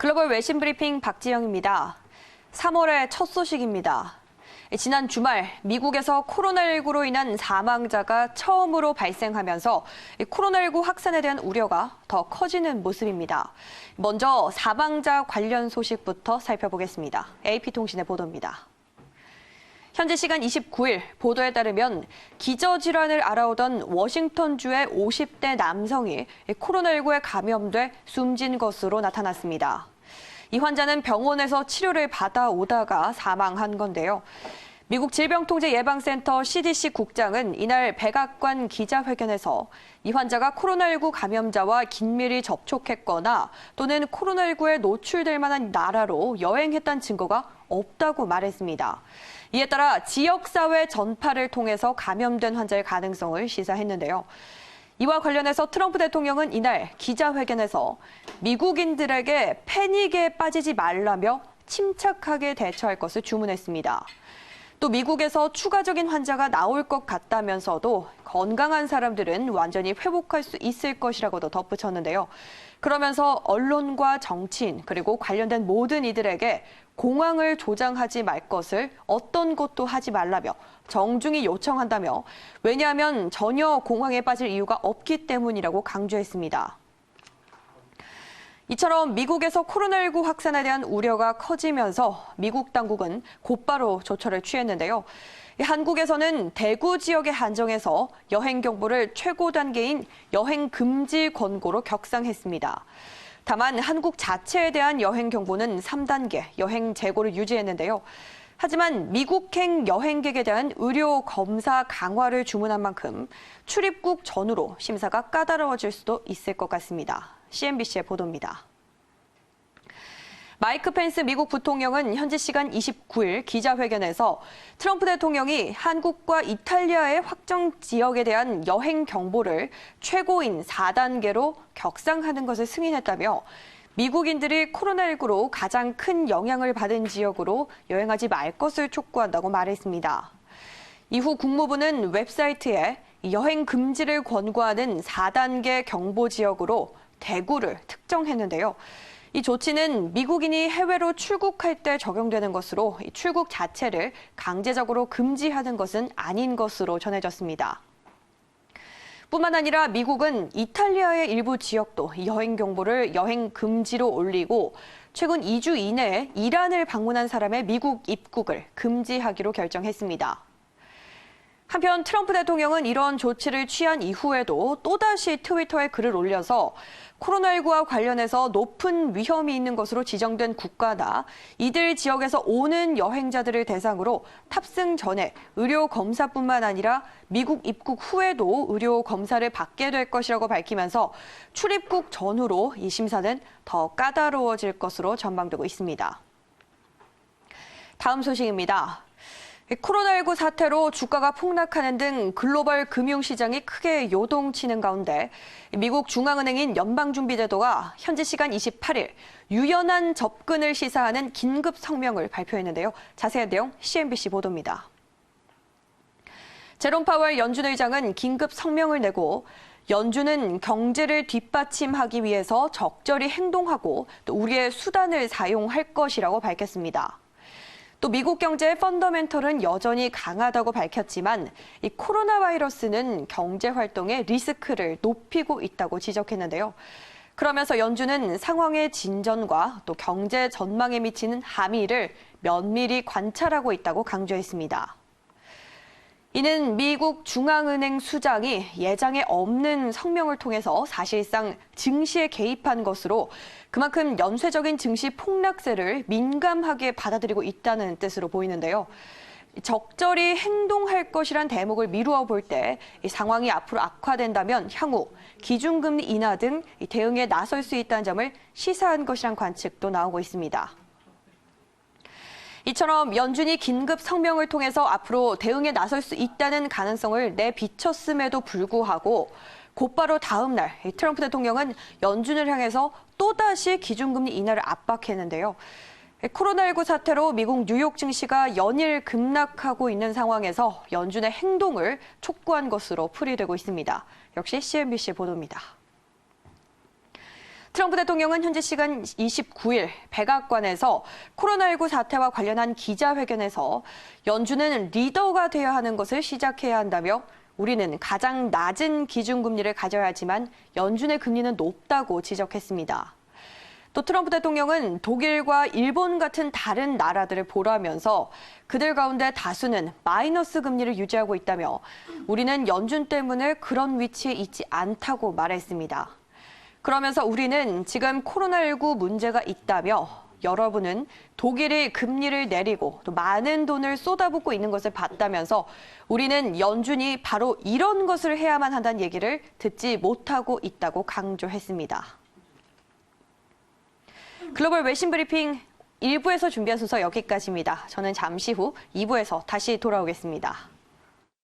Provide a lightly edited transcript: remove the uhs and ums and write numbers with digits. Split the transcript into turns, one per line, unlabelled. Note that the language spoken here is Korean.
글로벌 외신 브리핑 박지영입니다. 3월의 첫 소식입니다. 지난 주말 미국에서 코로나19로 인한 사망자가 처음으로 발생하면서 코로나19 확산에 대한 우려가 더 커지는 모습입니다. 먼저 사망자 관련 소식부터 살펴보겠습니다. AP통신의 보도입니다. 현지 시간 29일 보도에 따르면 기저질환을 앓아오던 워싱턴주의 50대 남성이 코로나19에 감염돼 숨진 것으로 나타났습니다. 이 환자는 병원에서 치료를 받아오다가 사망한 건데요. 미국 질병통제예방센터 CDC 국장은 이날 백악관 기자회견에서 이 환자가 코로나19 감염자와 긴밀히 접촉했거나 또는 코로나19에 노출될 만한 나라로 여행했다는 증거가 없다고 말했습니다. 이에 따라 지역사회 전파를 통해서 감염된 환자의 가능성을 시사했는데요. 이와 관련해서 트럼프 대통령은 이날 기자회견에서 미국인들에게 패닉에 빠지지 말라며 침착하게 대처할 것을 주문했습니다. 또 미국에서 추가적인 환자가 나올 것 같다면서도 건강한 사람들은 완전히 회복할 수 있을 것이라고도 덧붙였는데요. 그러면서 언론과 정치인 그리고 관련된 모든 이들에게 공황을 조장하지 말 것을 어떤 것도 하지 말라며 정중히 요청한다며 왜냐하면 전혀 공황에 빠질 이유가 없기 때문이라고 강조했습니다. 이처럼 미국에서 코로나19 확산에 대한 우려가 커지면서 미국 당국은 곧바로 조처를 취했는데요. 한국에서는 대구 지역에 한정해서 여행 경보를 최고 단계인 여행 금지 권고로 격상했습니다. 다만 한국 자체에 대한 여행 경보는 3단계 여행 재고를 유지했는데요. 하지만 미국행 여행객에 대한 의료 검사 강화를 주문한 만큼 출입국 전후로 심사가 까다로워질 수도 있을 것 같습니다. CNBC의 보도입니다. 마이크 펜스 미국 부통령은 현지 시간 29일 기자회견에서 트럼프 대통령이 한국과 이탈리아의 확정 지역에 대한 여행 경보를 최고인 4단계로 격상하는 것을 승인했다며 미국인들이 코로나19로 가장 큰 영향을 받은 지역으로 여행하지 말 것을 촉구한다고 말했습니다. 이후 국무부는 웹사이트에 여행 금지를 권고하는 4단계 경보 지역으로 대구를 특정했는데요. 이 조치는 미국인이 해외로 출국할 때 적용되는 것으로 출국 자체를 강제적으로 금지하는 것은 아닌 것으로 전해졌습니다. 뿐만 아니라 미국은 이탈리아의 일부 지역도 여행 경보를 여행 금지로 올리고 최근 2주 이내에 이란을 방문한 사람의 미국 입국을 금지하기로 결정했습니다. 한편 트럼프 대통령은 이런 조치를 취한 이후에도 또다시 트위터에 글을 올려서 코로나19와 관련해서 높은 위험이 있는 것으로 지정된 국가나 이들 지역에서 오는 여행자들을 대상으로 탑승 전에 의료 검사뿐만 아니라 미국 입국 후에도 의료 검사를 받게 될 것이라고 밝히면서 출입국 전후로 이 심사는 더 까다로워질 것으로 전망되고 있습니다. 다음 소식입니다. 코로나19 사태로 주가가 폭락하는 등 글로벌 금융시장이 크게 요동치는 가운데 미국 중앙은행인 연방준비제도가 현지 시간 28일 유연한 접근을 시사하는 긴급 성명을 발표했는데요. 자세한 내용 CNBC 보도입니다. 제롬 파월 연준 의장은 긴급 성명을 내고 연준은 경제를 뒷받침하기 위해서 적절히 행동하고 또 우리의 수단을 사용할 것이라고 밝혔습니다. 또 미국 경제의 펀더멘털은 여전히 강하다고 밝혔지만 이 코로나 바이러스는 경제 활동의 리스크를 높이고 있다고 지적했는데요. 그러면서 연준은 상황의 진전과 또 경제 전망에 미치는 함의를 면밀히 관찰하고 있다고 강조했습니다. 이는 미국 중앙은행 수장이 예정에 없는 성명을 통해서 사실상 증시에 개입한 것으로 그만큼 연쇄적인 증시 폭락세를 민감하게 받아들이고 있다는 뜻으로 보이는데요. 적절히 행동할 것이란 대목을 미루어 볼 때 상황이 앞으로 악화된다면 향후 기준금리 인하 등 대응에 나설 수 있다는 점을 시사한 것이란 관측도 나오고 있습니다. 이처럼 연준이 긴급 성명을 통해서 앞으로 대응에 나설 수 있다는 가능성을 내비쳤음에도 불구하고 곧바로 다음 날 트럼프 대통령은 연준을 향해서 또다시 기준금리 인하를 압박했는데요. 코로나19 사태로 미국 뉴욕 증시가 연일 급락하고 있는 상황에서 연준의 행동을 촉구한 것으로 풀이되고 있습니다. 역시 CNBC 보도입니다. 트럼프 대통령은 현지 시간 29일 백악관에서 코로나19 사태와 관련한 기자회견에서 연준은 리더가 되어야 하는 것을 시작해야 한다며 우리는 가장 낮은 기준금리를 가져야 하지만 연준의 금리는 높다고 지적했습니다. 또 트럼프 대통령은 독일과 일본 같은 다른 나라들을 보라면서 그들 가운데 다수는 마이너스 금리를 유지하고 있다며 우리는 연준 때문에 그런 위치에 있지 않다고 말했습니다. 그러면서 우리는 지금 코로나19 문제가 있다며 여러분은 독일이 금리를 내리고 또 많은 돈을 쏟아붓고 있는 것을 봤다면서 우리는 연준이 바로 이런 것을 해야만 한다는 얘기를 듣지 못하고 있다고 강조했습니다. 글로벌 외신 브리핑 1부에서 준비한 순서 여기까지입니다. 저는 잠시 후 2부에서 다시 돌아오겠습니다.